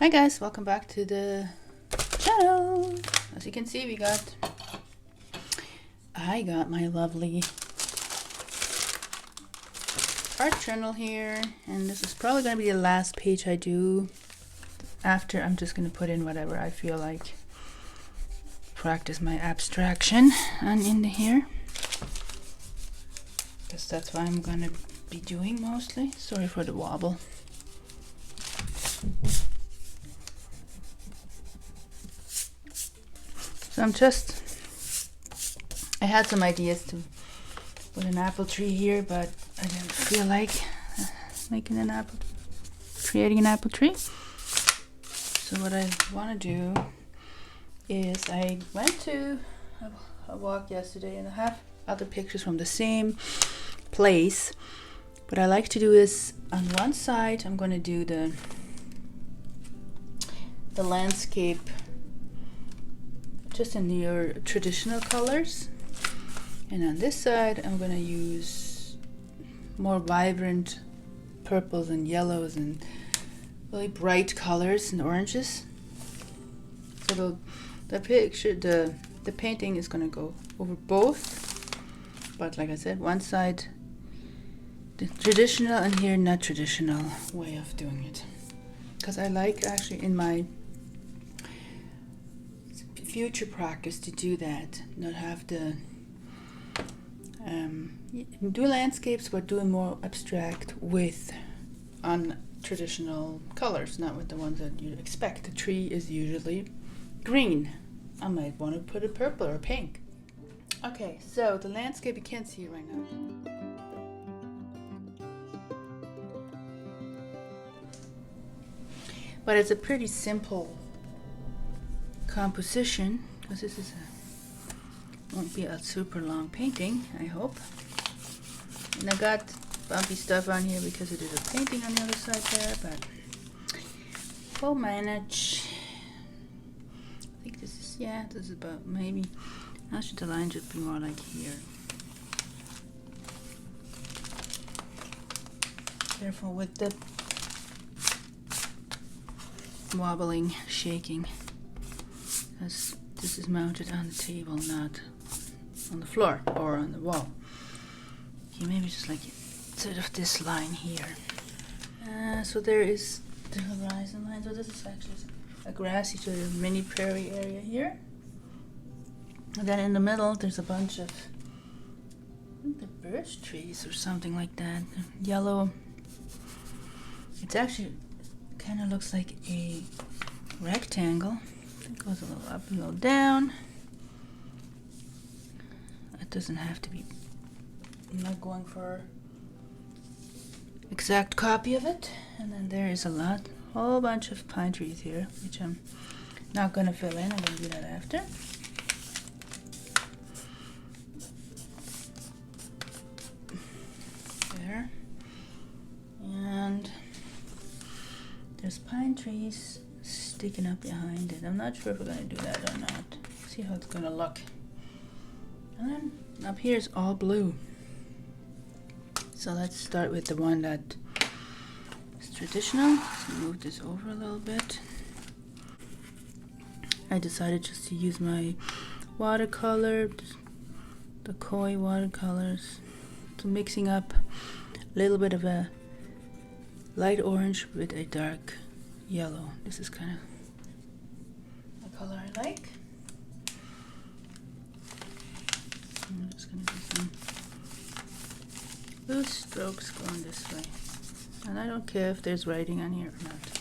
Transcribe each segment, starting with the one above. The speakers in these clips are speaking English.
Hi guys, welcome back to the channel. As you can see, I got my lovely art journal here, and this is probably going to be the last page I do. After, I'm just going to put in whatever I feel like, practice my abstraction and in here, because that's what I'm going to be doing mostly. Sorry for the wobble. So I had some ideas to put an apple tree here, but I didn't feel like creating an apple tree. So what I want to do is, I went to a walk yesterday and I have other pictures from the same place. What I like to do is, on one side I'm going to do the landscape just in your traditional colors, and on this side I'm going to use more vibrant purples and yellows and really bright colors and oranges. So the painting is going to go over both, but like I said, one side the traditional and here not traditional way of doing it, because I like actually in my future practice to do that, not have the do landscapes, but doing more abstract with traditional colors, not with the ones that you expect. The tree is usually green. I might want to put a purple or pink. Okay, so the landscape, you can't see it right now. But it's a pretty simple composition, because this is won't be a super long painting, I hope. And I got bumpy stuff on here because it is a painting on the other side there, but we'll manage. I think this is about, maybe actually the line should be more like here. Careful with the wobbling, shaking, as this is mounted on the table, not on the floor or on the wall. Okay, maybe just like sort of this line here. So there is the horizon line. So this is actually a grassy sort of mini prairie area here. And then in the middle there's a bunch of, I think they're birch trees or something like that. Yellow. It's actually kind of looks like a rectangle. It goes a little up, a little down. It doesn't have to be, I'm not going for exact copy of it. And then there is a whole bunch of pine trees here, which I'm not going to fill in. I'm going to do that after. There. And there's pine trees sticking up behind it. I'm not sure if we're going to do that or not. See how it's going to look. And then up here is all blue. So let's start with the one that is traditional. So move this over a little bit. I decided just to use my watercolor, the koi watercolors. So mixing up a little bit of a light orange with a dark yellow. This is kind of the color I like. I'm just going to do some loose strokes going this way. And I don't care if there's writing on here or not.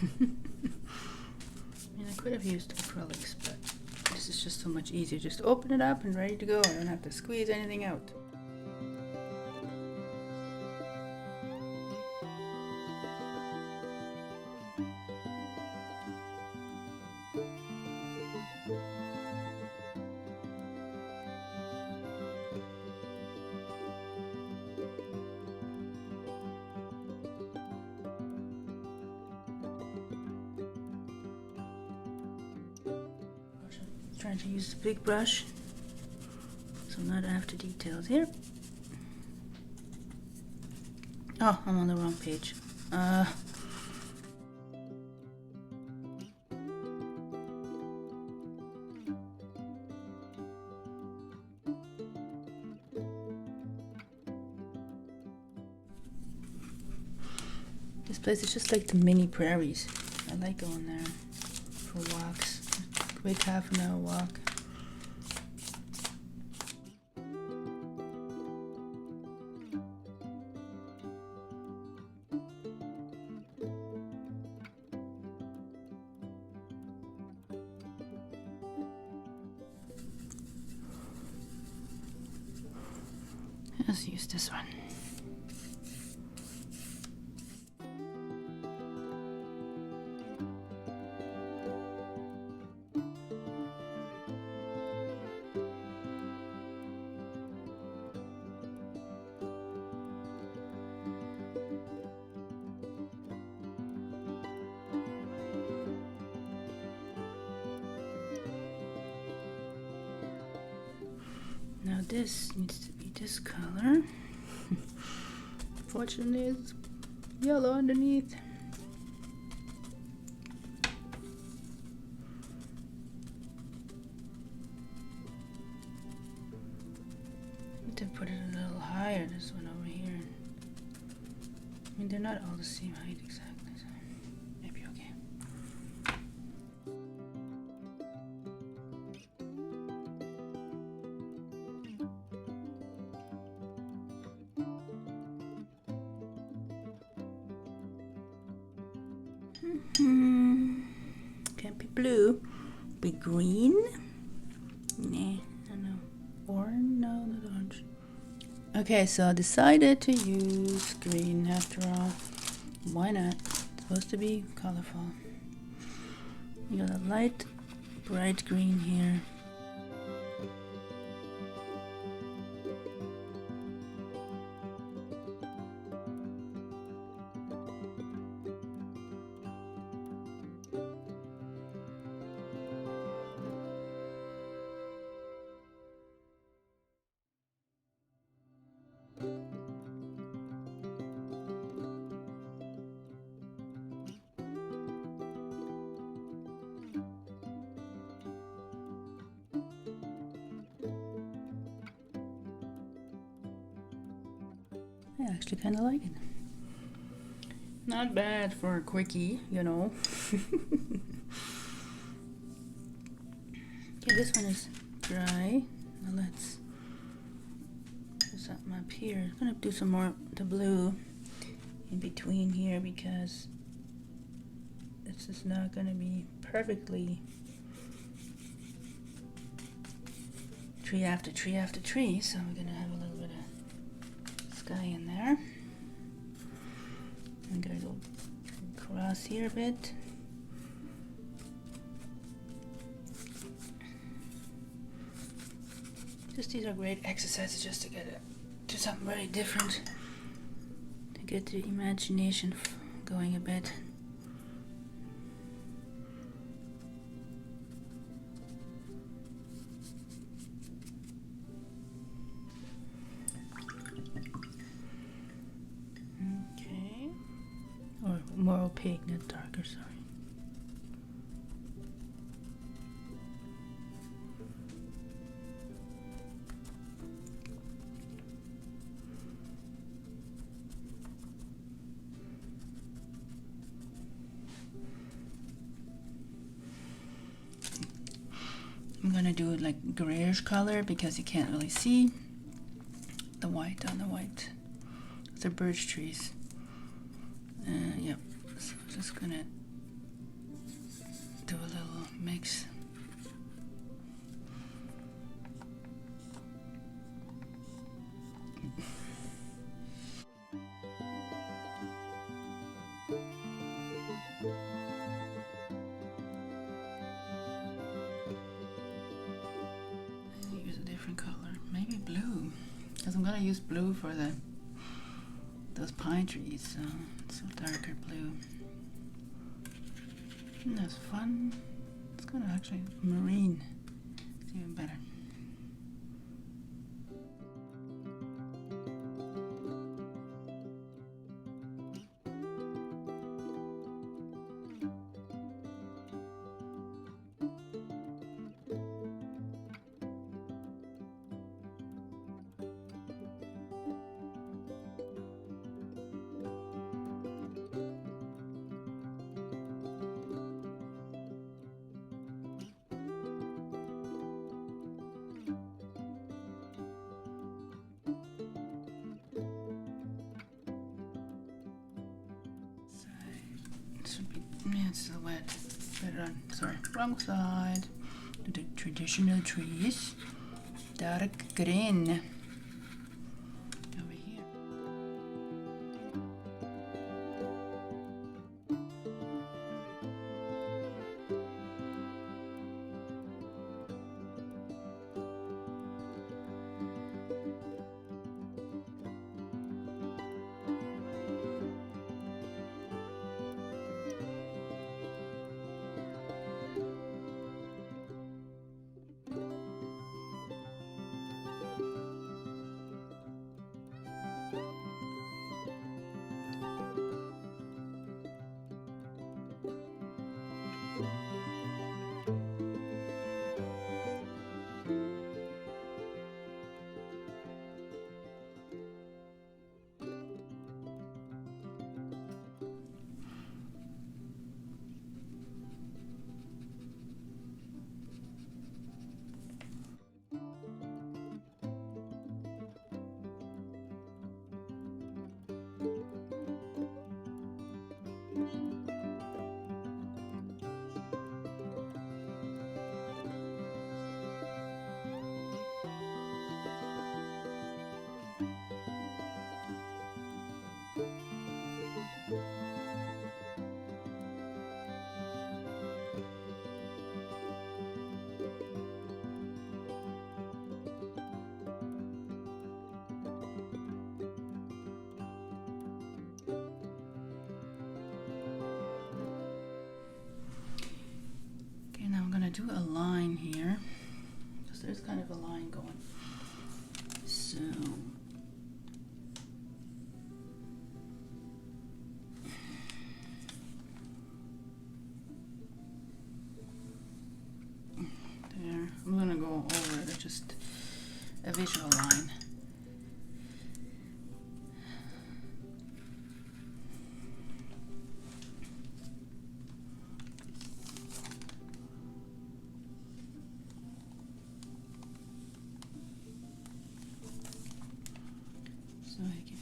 I mean, I could have used acrylics, but this is just so much easier. Just open it up and ready to go. I don't have to squeeze anything out. Trying to use the big brush, so I'm not after details here. Oh, I'm on the wrong page. This place is just like the mini prairies. I like going there for walks. Quick half-an-hour walk. Let's use this one. Now this needs to be this color. Fortunately, it's yellow underneath. Need to put it a little higher, this one over here. I mean, they're not all the same height exactly, so maybe okay. Can't be blue. Be green. Nah, I don't know. Orange? No, not orange. Okay, so I decided to use green after all. Why not? It's supposed to be colorful. You got a light, bright green here. I actually kind of like it. Not bad for a quickie, you know. Okay, this one is dry. Now let's do something up here. I'm gonna do some more of the blue in between here because this is not gonna be perfectly tree after tree after tree, so we're gonna have a little bit of sky in there. I'm gonna go across here a bit. Just these are great exercises just to do something very different, to get the imagination going a bit. Okay, or more opaque, not darker, sorry. I'm gonna do it like grayish color because you can't really see the white on the white. They're birch trees. Yep. So I'm just gonna do a little mix. Use a different color, maybe blue, because I'm gonna use blue for those pine trees. So it's a darker blue. And that's fun. It's gonna actually marine. It's even better. Yeah, it's still wet. Put it on. Sorry, wrong side. The traditional trees. Dark green. Over here. Do a line here because there's kind of a line going. So there, I'm gonna go over it, just a visual line. So I can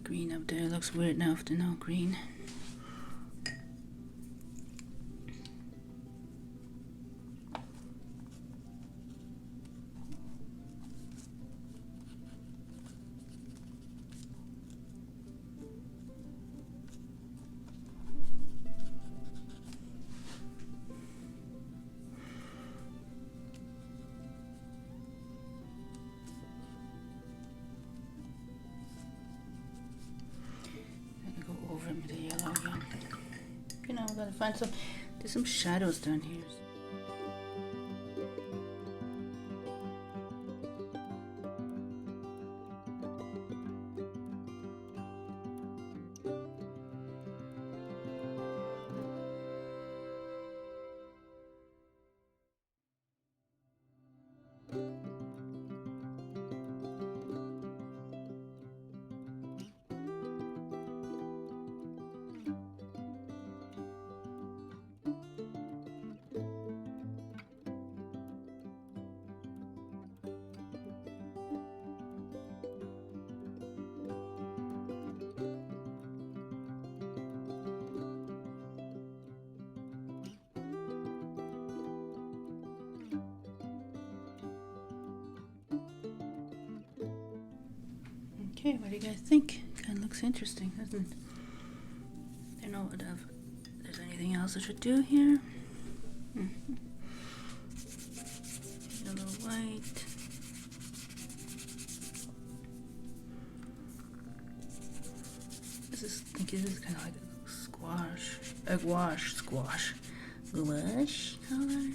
green up there. It looks weird now with the no green. With the yellow again. You know, I gotta find some. There's some shadows down here. Okay, what do you guys think? Kind of looks interesting, doesn't it? I don't know if there's anything else I should do here. Yellow, white. I think this is kind of like a squash, gouache color.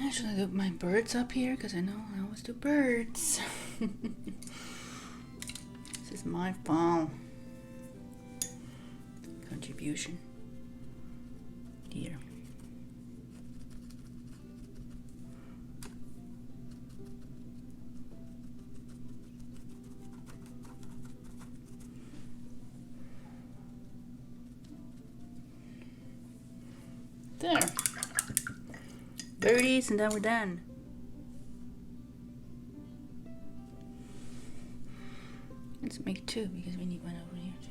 Actually, I do my birds up here because I know I always do birds. This is my fall contribution here. There. Birdies, and then we're done. Let's make two because we need one over here too.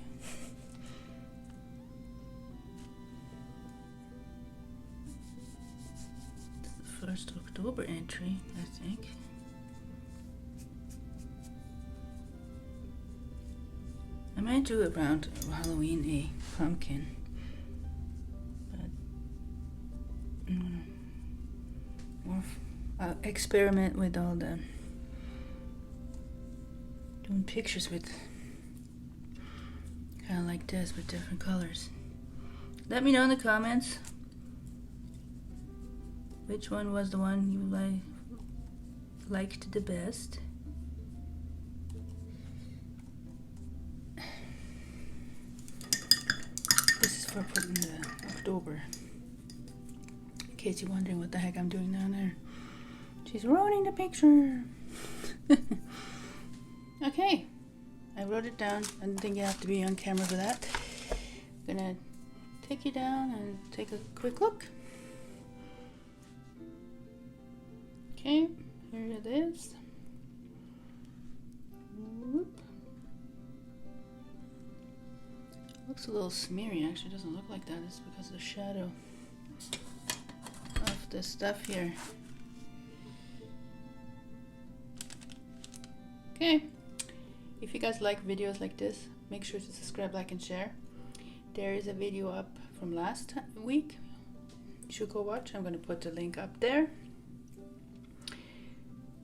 It's the 1st October entry, I think. I might do around Halloween a pumpkin, but I'll experiment with all the doing pictures with kind of like this with different colors. Let me know in the comments which one was the one you liked the best. This is for putting the October. In case you're wondering what the heck I'm doing down there. She's ruining the picture. Okay, I wrote it down. I don't think you have to be on camera for that. I'm gonna take you down and take a quick look. Okay, here it is. Whoop. Looks a little smeary, actually. It doesn't look like that. It's because of the shadow of the stuff here. Okay, if you guys like videos like this, make sure to subscribe, like, and share. There is a video up from last week. You should go watch. I'm going to put the link up there.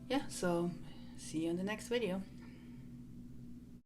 Yeah, so see you in the next video.